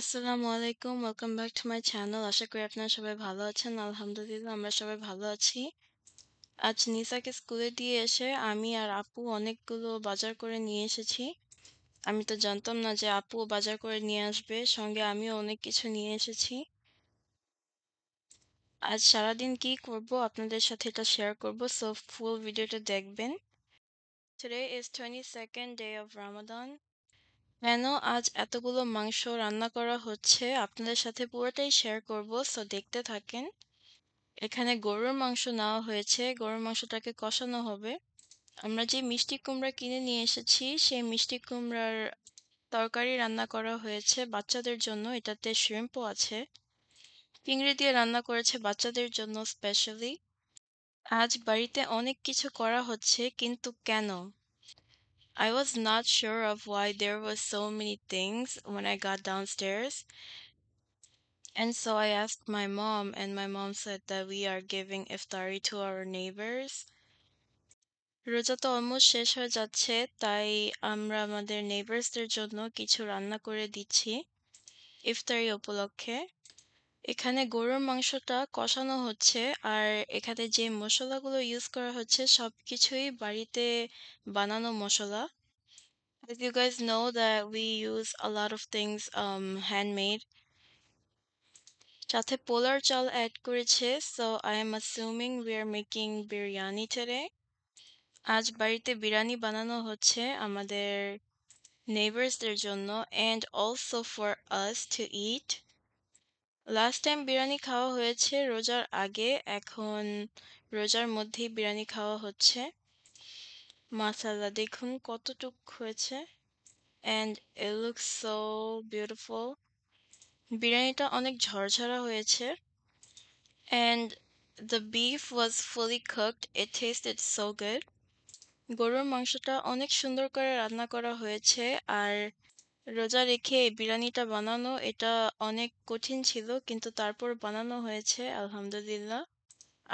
আসসালামু আলাইকুম। Welcome back to my channel. আশা করি আপনারা সবাই ভালো আছেন। আলহামদুলিল্লাহ আমরা সবাই ভালো আছি। আজ নিসাকে স্কুলে দিয়ে এসে আমি আর আপু অনেকগুলো বাজার করে নিয়ে এসেছি। আমি তো জানতাম না যে আপুও বাজার করে নিয়ে আসবে। সঙ্গে আমিও অনেক কিছু নিয়ে এসেছি। আজ সারাদিন কি করব আপনাদের সাথে এটা শেয়ার করব। সো ফুল ভিডিওটা দেখবেন। Today is 22nd day of Ramadan. কেন আজ এতগুলো মাংস রান্না করা হচ্ছে আপনাদের সাথে পুরোটাই শেয়ার করব। সো দেখতে থাকেন। এখানে গরুর মাংস নেওয়া হয়েছে। গরুর মাংসটাকে কষানো হবে। আমরা যে মিষ্টি কুমড়া কিনে নিয়ে এসেছি সেই মিষ্টি কুমড়ার তরকারি রান্না করা হয়েছে বাচ্চাদের জন্য। এটাতে শ্রিম্পও আছে। চিংড়ি দিয়ে রান্না করেছে বাচ্চাদের জন্য স্পেশালি। আজ বাড়িতে অনেক কিছু করা হচ্ছে কিন্তু কেন? I was not sure of why there was so many things when I got downstairs. And so I asked my mom, and my mom said that we are giving iftari to our neighbors. রোজা তো almost শেষ হয়ে যাচ্ছে, তাই আমরা আমাদের নেইবার্সদের জন্য কিছু রান্না করে দিচ্ছি ইফতারি উপলক্ষে। এখানে গরুর মাংসটা কষানো হচ্ছে, আর এখানে যে মশলাগুলো ইউজ করা হচ্ছে সবকিছুই বাড়িতে বানানো মশলা। As you guys know that we use a lot of things handmade. সাথে পোলার চাল অ্যাড করেছে, so I am assuming we are making biryani today. আজ বাড়িতে বিরিয়ানি বানানো হচ্ছে আমাদের নেইবার্সদের জন্য and also for us to eat. Last time biryani খাওয়া হয়েছে রোজার আগে, এখন রোজার মধ্যেই বিরিয়ানি খাওয়া হচ্ছে। মাশাআল্লাহ দেখুন কতটুক হয়েছে and it looks so beautiful. বিরিয়ানিটা অনেক ঝরঝরা হয়েছে and the beef was fully cooked. It tasted so good. গরুর মাংসটা অনেক সুন্দর করে রান্না করা হয়েছে, আর রোজা রেখে এই বিরিয়ানিটা বানানো এটা অনেক কঠিন ছিল, কিন্তু তারপর বানানো হয়েছে আলহামদুলিল্লাহ।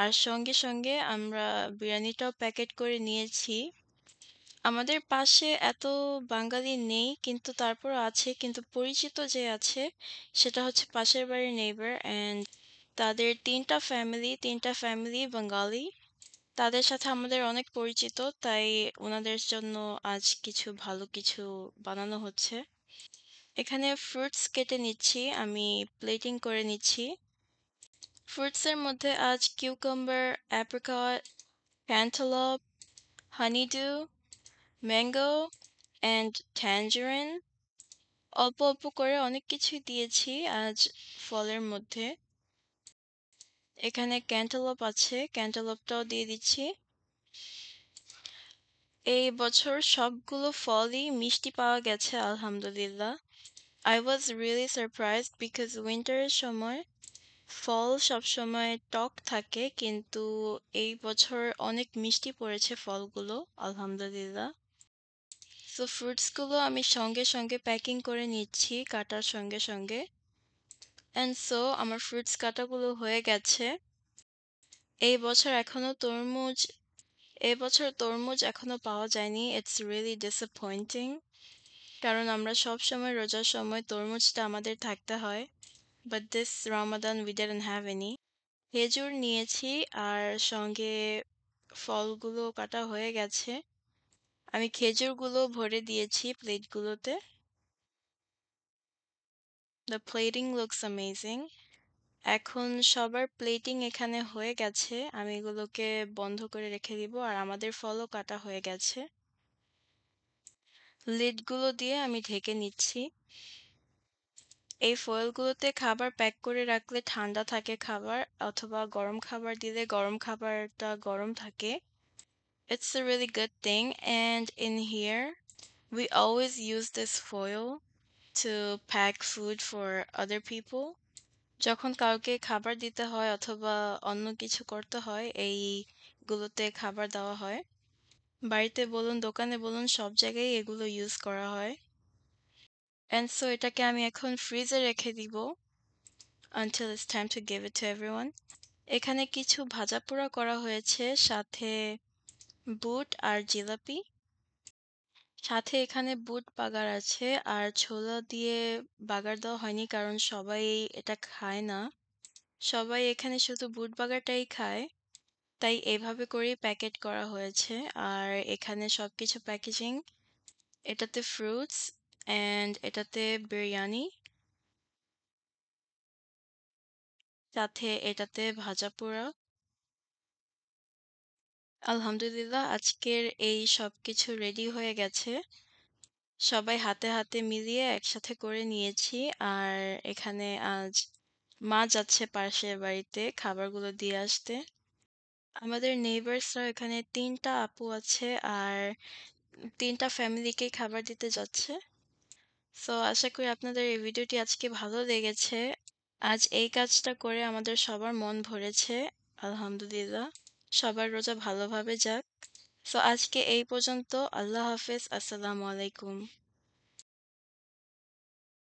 আর সঙ্গে সঙ্গে আমরা বিরিয়ানিটাও প্যাকেট করে নিয়েছি। আমাদের পাশে এত বাঙালি নেই, কিন্তু তারপর আছে, কিন্তু পরিচিত যে আছে সেটা হচ্ছে পাশের বাড়ির নেইবার, অ্যান্ড তাদের তিনটা ফ্যামিলি বাঙালি। তাদের সাথে আমাদের অনেক পরিচিত, তাই ওনাদের জন্য আজ কিছু ভালো কিছু বানানো হচ্ছে। এখানে ফ্রুটস কেটে নিচ্ছি, আমি প্লেটিং করে নিচ্ছি। ফ্রুটসের মধ্যে আজ cucumber, apricot, cantaloupe, honeydew, mango and tangerine. অল্প অল্প করে অনেক কিছুই দিয়েছি আজ ফলের মধ্যে। এখানে ক্যান্টালপ আছে, ক্যান্টালপটাও দিয়ে দিচ্ছি। এই বছর সবগুলো ফলই মিষ্টি পাওয়া গেছে আলহামদুলিল্লাহ। I was really surprised because উইন্টারের সময় ফল সবসময় টক থাকে, কিন্তু এই বছর অনেক মিষ্টি পড়েছে ফলগুলো আলহামদুলিল্লাহ। সো ফ্রুটসগুলো আমি সঙ্গে সঙ্গে প্যাকিং করে নিচ্ছি কাটার সঙ্গে সঙ্গে। অ্যান্ড সো আমার ফ্রুটস কাটাগুলো হয়ে গেছে। এই বছর এখনো তরমুজ এখনো পাওয়া যায়নি। ইটস রিয়েলি ডিসঅ্যাপয়েন্টিং, কারণ আমরা সব সময় রোজার সময় তরমুজটা আমাদের থাকতে হয়। But this Ramadan we didn't have any. খেজুর নিয়েছি, আর সঙ্গে ফলগুলো কাটা হয়ে গেছে। আমি খেজুরগুলো ভরে দিয়েছি প্লেটগুলোতে। The plating looks amazing. এখন সবার প্লেটিং এখানে হয়ে গেছে, আমি এগুলোকে বন্ধ করে রেখে দিব, আর আমাদের ফলও কাটা হয়ে গেছে। লিডগুলো দিয়ে আমি ঢেকে নিচ্ছি। এই ফয়েলগুলোতে খাবার প্যাক করে রাখলে ঠান্ডা থাকে খাবার, অথবা গরম খাবার দিলে গরম খাবারটা গরম থাকে। It's a really good thing, and in here we always use this foil to pack food for other people. যখন কাউকে খাবার দিতে হয় অথবা অন্য কিছু করতে হয়, এইগুলোতে খাবার দেওয়া হয়। বাড়িতে বলুন, দোকানে বলুন, সব জায়গায় এগুলো ইউজ করা হয়। And so এটাকে আমি এখন ফ্রিজে রেখে দিব until it's time to give it to everyone. এখানে কিছু ভাজা পোড়া করা হয়েছে, সাথে বুট আর জিলাপি। সাথে এখানে বুট বাগার আছে আর ছোলা দিয়ে বাগার দেওয়া হয়নি কারণ সবাই এটা খায় না। সবাই এখানে শুধু বুট বাগারটাই খায়। তাই এভাবে করেই প্যাকেট করা হয়েছে। আর এখানে সবকিছু প্যাকেজিং, এটাতে ফ্রুটস অ্যান্ড এটাতে বিরিয়ানি, সাথে এটাতে ভাজা পোড়া। আলহামদুলিল্লাহ আজকের এই সবকিছু রেডি হয়ে গেছে। সবাই হাতে হাতে মিলিয়ে একসাথে করে নিয়েছি। আর এখানে আজ মা যাচ্ছে পাশের বাড়িতে খাবারগুলো দিয়ে আসতে। আমাদের নেইবার্সরা এখানে ৩টা আপু আছে আর ৩টা ফ্যামিলিকে খাবার দিতে যাচ্ছে। সো আশা করি আপনাদের এই ভিডিওটি আজকে ভালো লেগেছে। আজ এই কাজটা করে আমাদের সবার মন ভরেছে। আলহামদুলিল্লাহ। সবার রোজা ভালোভাবে যাক। সো আজকে এই পর্যন্ত। আল্লাহ হাফেজ। আসসালামু আলাইকুম।